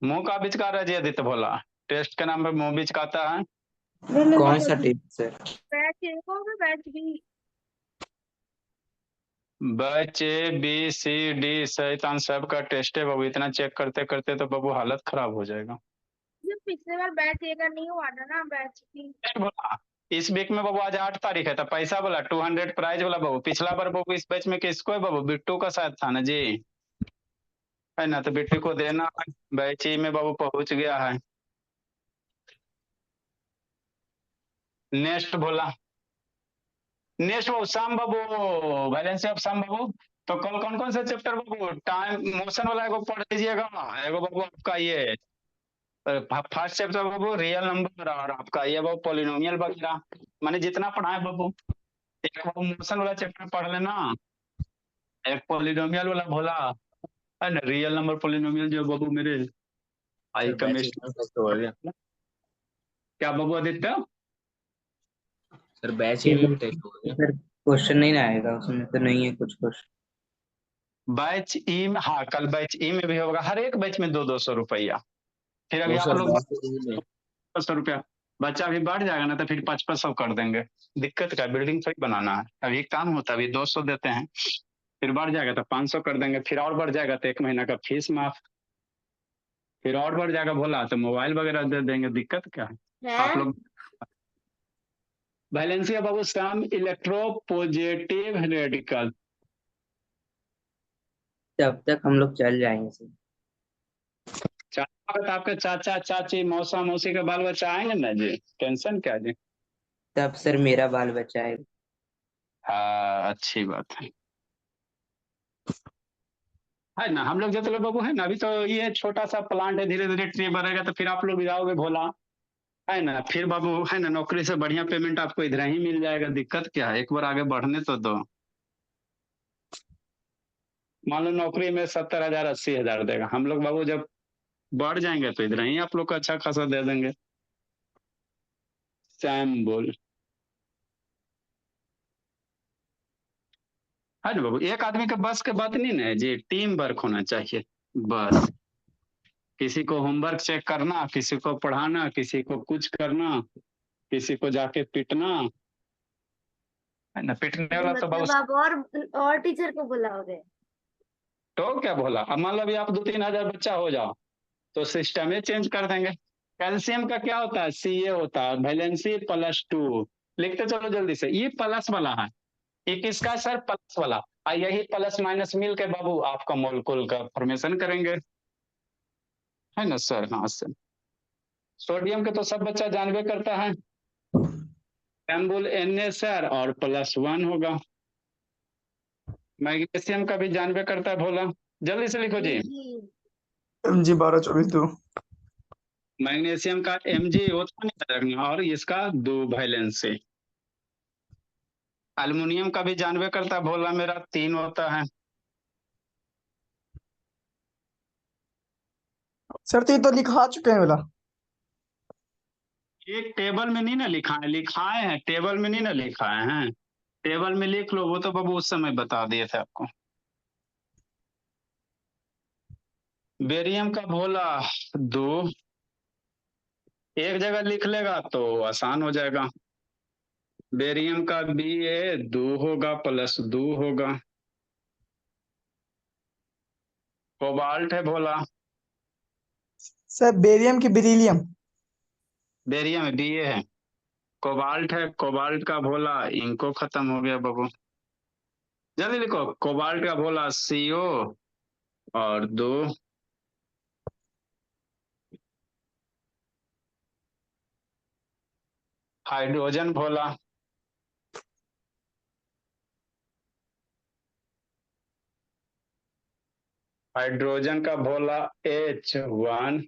मुंह का बिचका जी आदित्य भोला, टेस्ट के नाम पे मुंह बिचकाता है। कौन सा टिप सर? बैच ए को भी बैच बी। बैच ABCD शैतान सब का टेस्ट है बाबू, इतना चेक करते करते तो बाबू हालत खराब हो जाएगा। पिछले बार बैच ए का नहीं हुआ था ना, बैच बी। बोला इस वीक में बाबू आज 8 तारीख है तो पैसा बोला 200 प्राइज वाला बाबू। पिछला बार बाबू इस बैच में किसको है बाबू, बिट्टू का शायद था ना जी, है ना। तो बिट्टू को देना है, बैच ई में बाबू पहुंच गया है। नेक्स्ट बोला, नेक्स्ट बाबू शाम बाबू, वैलेंसी ऑफ शाम बाबू। तो कल कौन कौन से चैप्टर बाबू, टाइम मोशन वाला एगो पढ़ लीजिएगा, एगो बाबू आपका ये फर्स्ट चैप्टर बाबू रियल नंबर, और आपका ये बाबू पॉलिनोमियल वगैरह, माने जितना पढ़ा है बाबू। एक बाबू मोशन वाला चैप्टर पढ़ लेना, एक पॉलिनोमियल वाला भोला, है ना, रियल नंबर पॉलिनोमियल जो बाबू मेरे आई sir batch chemistry. Exam test हो गया। क्या बाबू आदित्य, सर बैच ए में भी टेस्ट हो गया। सर क्वेश्चन नहीं ना आएगा उसमें, तो नहीं है कुछ क्वेश्चन। बैच ई में, हाँ कल बैच ई में भी होगा, हर एक बैच में 200 रुपया। फिर अभी वो आप सर लोग बैच ए में 100 रुपया, बच्चा अभी बढ़ जाएगा ना तो फिर 500 कर देंगे। दिक्कत का बिल्डिंग थोड़ी बनाना है, अभी काम होता है, अभी 200 देते हैं, फिर बढ़ जाएगा तो 500 कर देंगे, फिर और बढ़ जाएगा तो 1 महीना का फीस माफ, फिर और बढ़ जाएगा बोला तो मोबाइल वगैरह दे देंगे। दिक्कत क्या है, आप लोग वैलेंसी है बाबू सम इलेक्ट्रोपॉजिटिव रेडिकल। तब तक हम लोग चल जाएंगे सर। तो आपके चाचा चाची मौसा मौसी के बाल बच्चा आएंगे ना जी, टेंशन क्या जी। तब सर मेरा बाल बच्चा है। हाँ अच्छी बात है ना। हम लोग जो लोग बाबू है ना, अभी तो ये छोटा सा प्लांट है, धीरे धीरे ट्री बढ़ेगा तो फिर आप लोग भी जाओगे भोला, है ना। फिर बाबू है ना, नौकरी से बढ़िया पेमेंट आपको इधर ही मिल जाएगा, दिक्कत क्या है, एक बार आगे बढ़ने तो दो। मान लो नौकरी में 70,000 80,000 देगा, हम लोग बाबू जब बढ़ जाएंगे तो इधर ही आप लोग को अच्छा खासा दे देंगे। सैम बोल, है ना बाबू, एक आदमी के बस के बात नहीं ना है जी, टीम वर्क होना चाहिए बस। किसी को होमवर्क चेक करना, किसी को पढ़ाना, किसी को कुछ करना, किसी को जाके पीटना, है ना। पीटने वाला तो बाबू मतलब आप और टीचर को बुलाओगे? तो क्या बोला, अब मान लो अभी आप 2-3 हजार बच्चा हो जाओ तो सिस्टम ही चेंज कर देंगे। कैल्शियम का क्या होता है, Ca होता है, वैलेंसी +2। लिखते चलो जल्दी से, ये प्लस वाला है, ये किसका है सर, प्लस वाला। यही प्लस माइनस मिल के बाबू आपका मोलकुल का फॉर्मेशन करेंगे, है ना सर। हाँ सर, सोडियम के तो सब बच्चा जानबे करता है, एम्बुल Na सर और +1 होगा। मैग्नीशियम का भी जानबे करता है भोला, जल्दी से लिखो जी। Mg 1224 2। मैग्नीशियम का Mg होता नहीं और इसका 2 वैलेंसी। एल्युमिनियम का भी जानबे करता है भोला, मेरा 3 होता है। सर तो ये तो लिखा चुके हैं वाला। एक टेबल में नहीं ना लिखा है, लिखाए हैं टेबल में नहीं ना लिखाए हैं, टेबल में लिख लो, वो तो बाबू उस समय बता दिए थे आपको। बेरियम का भोला 2, एक जगह लिख लेगा तो आसान हो जाएगा। बेरियम का Ba 2 होगा, +2 होगा। कोबाल्ट है भोला, सर बेरियम की बेरिलियम। बेरियम है, Ba है। कोबाल्ट है, कोबाल्ट का भोला इनको खत्म हो गया बाबू, जल्दी लिखो। कोबाल्ट का भोला CO और 2। हाइड्रोजन भोला, हाइड्रोजन का भोला H1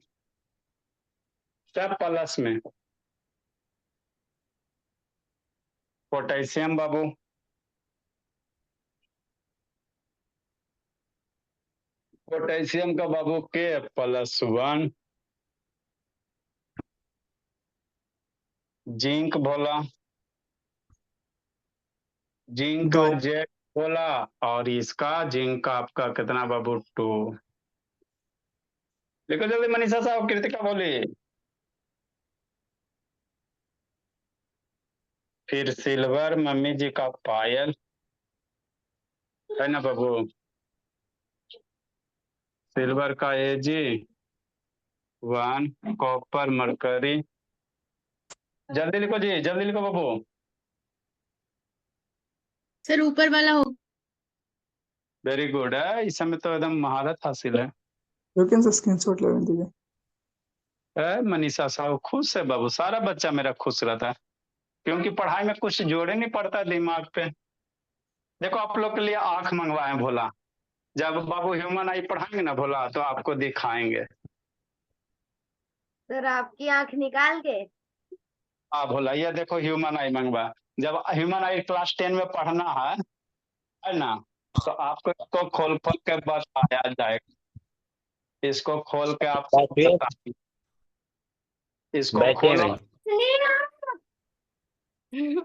सब प्लस में। पोटेशियम बाबू, पोटेशियम का बाबू K+1। जिंक भोला, जिंक का 2। Z भोला और इसका जिंक का आपका कितना बाबू 2। लिखो जल्दी मनीषा साहब, कृतिका बोली। फिर सिल्वर मम्मी जी का पायल, है ना बाबू, सिल्वर का Ag1, कॉपर मरकरी। जल्दी लिखो जी, जल्दी लिखो बाबू। सर ऊपर वाला हो। वेरी गुड है, इस समय तो एकदम महारत हासिल है। लेकिन से स्क्रीनशॉट ले लीजिए। मनीषा साहब खुश है बाबू, सारा बच्चा मेरा खुश रहता है, क्योंकि पढ़ाई में कुछ जोड़े नहीं पड़ता दिमाग पे। देखो आप लोग के लिए आंख मंगवाए हैं भोला, जब बाबू ह्यूमन आई पढ़ाएंगे ना भोला तो आपको दिखाएंगे। सर आपकी आंख निकाल के? हाँ भोला, ये देखो ह्यूमन आई मंगवा, जब ह्यूमन आई क्लास 10 में पढ़ना है ना, तो आपको इसको खोल खोल के बताया जाएगा, इसको खोल के आपको बताएंगे। इसको बैठिए खोलो, नहीं।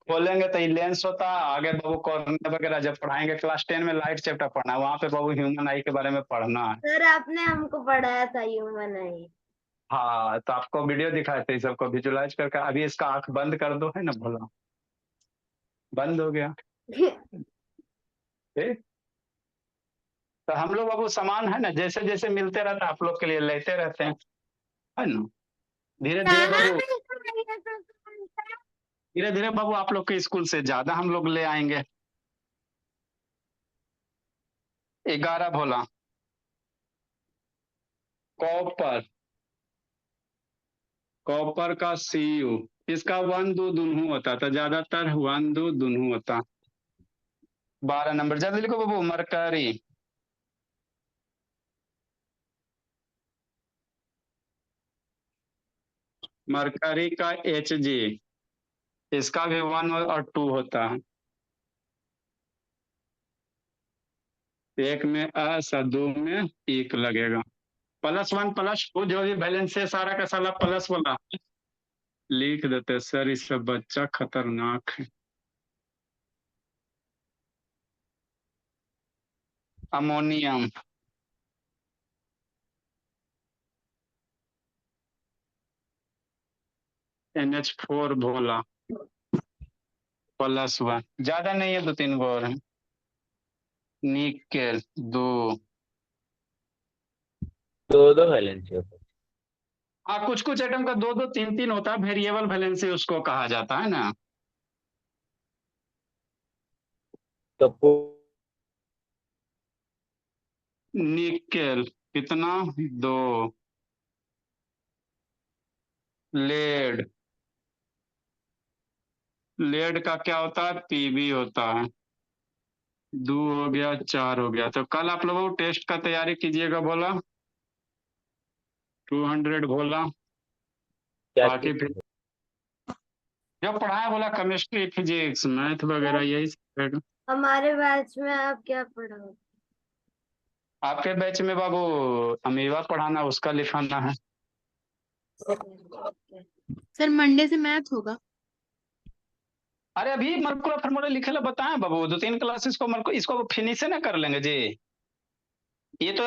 खोलेंगे तो ये लेंस होता है आगे बाबू, कॉर्नर वगैरह जब पढ़ाएंगे क्लास 10 में लाइट चैप्टर पढ़ना है, वहां पे बाबू ह्यूमन आई के बारे में पढ़ना है। सर आपने हमको पढ़ाया था ह्यूमन आई। हाँ तो आपको वीडियो दिखाए थे, सबको विजुलाइज करके। अभी इसका आंख बंद कर दो, है ना भोला, बंद हो गया। ठीक, तो हम लोग बाबू समान है ना, जैसे जैसे मिलते रहता है आप लोग के लिए लेते रहते हैं, है ना। धीरे धीरे बाबू धीरे धीरे बाबू आप लोग के स्कूल से ज्यादा हम लोग ले आएंगे। 11 भोला। कॉपर, कॉपर का CU, इसका 1 2 दुनू होता था, ज्यादातर 1 2 दुनू होता। 12 नंबर जल्दी लिखो बाबू। मरकरी, मरकरी का Hg, इसका भी 1 और 2 होता है। एक में अ 2 में एक लगेगा। +1 +2 जो भी बैलेंस है सारा का सारा प्लस वाला लिख देते सर। इस सब बच्चा खतरनाक है। अमोनियम, NH4 भोला, +1, ज्यादा नहीं है, 2 3 गो और है। निकेल 2। दो वैलेंसी होता है। हाँ, कुछ कुछ एटम का 2 2 3 3 होता है, वेरिएबल वैलेंसी उसको कहा जाता है ना। तो निकेल कितना? 2। लेड, लेड का क्या होता है? Pb होता है। 2 हो गया, 4 हो गया। तो कल आप लोगों को टेस्ट का तैयारी कीजिएगा भोला। 200 भोला। क्या बाकी चीज? फिर जो पढ़ाया बोला, केमिस्ट्री फिजिक्स मैथ वगैरह यही सब रहेगा। हमारे बैच में आप क्या पढ़ाओगे? आपके बैच में बाबू अमीवा पढ़ाना, उसका लिखाना है। सर मंडे से मैथ होगा। अरे अभी मरकुरा फॉर्मूला लिखे ला बताएं बाबू, 2 3 क्लासेस को मरको इसको फिनिश ना कर लेंगे जी। ये तो